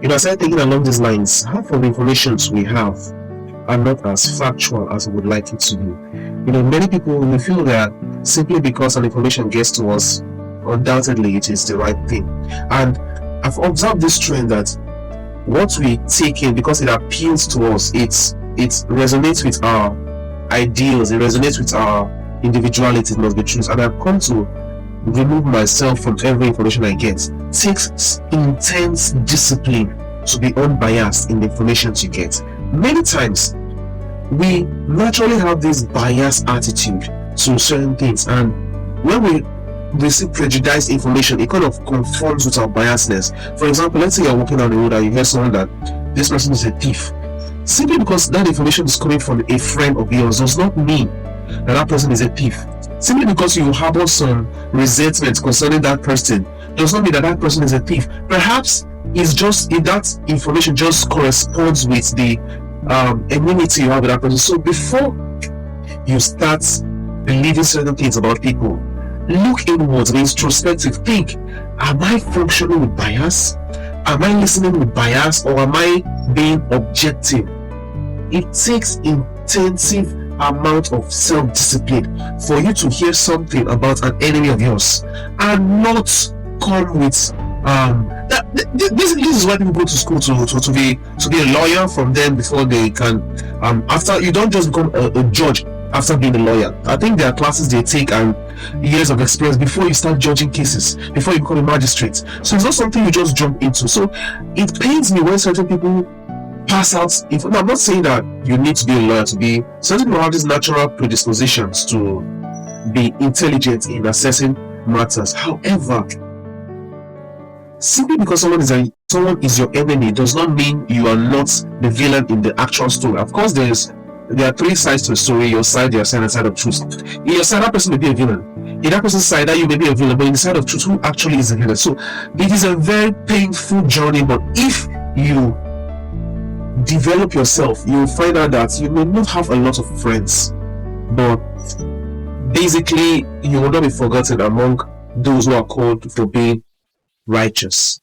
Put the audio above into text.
I started thinking along these lines. Half of the informations we have are not as factual as we would like it to be. Many people will feel that simply because an information gets to us, undoubtedly it is the right thing. And I've observed this trend that what we take in, because it appeals to us, it resonates with our ideals, it resonates with our individuality, it must be true. And I've come to remove myself from every information I get. It takes intense discipline to be unbiased in the information you get. Many times we naturally have this biased attitude to certain things, and when we receive prejudiced information, it kind of conforms with our biasness. For example, let's say you're walking down the road and you hear someone that this person is a thief. Simply because that information is coming from a friend of yours does not mean that person is a thief. Simply because you harbor some resentment concerning that person does not mean that person is a thief. Perhaps it's just if that information just corresponds with the enmity you have with that person. So before you start believing certain things about people, look inwards, be introspective. Think, am I functioning with bias? Am I listening with bias, or am I being objective? It takes intensive amount of self-discipline for you to hear something about an enemy of yours and not come with this is why people go to school to be a lawyer from them before they can after. You don't just become a judge after being a lawyer. I think there are classes they take and years of experience before you start judging cases, before you become a magistrate. So it's not something you just jump into. So it pains me when certain people pass out. I'm not saying that you need to be a lawyer to be. Certain people have these natural predispositions to be intelligent in assessing matters. However, simply because someone is your enemy does not mean you are not the villain in the actual story. Of course, there are three sides to a story: your side, your side, and side of truth. In your side, that person may be a villain. In that person's side, that you may be a villain. But in the side of truth, who actually is a villain? So it is a very painful journey. But if you develop yourself, you will find out that you may not have a lot of friends, but basically you will not be forgotten among those who are called for being righteous.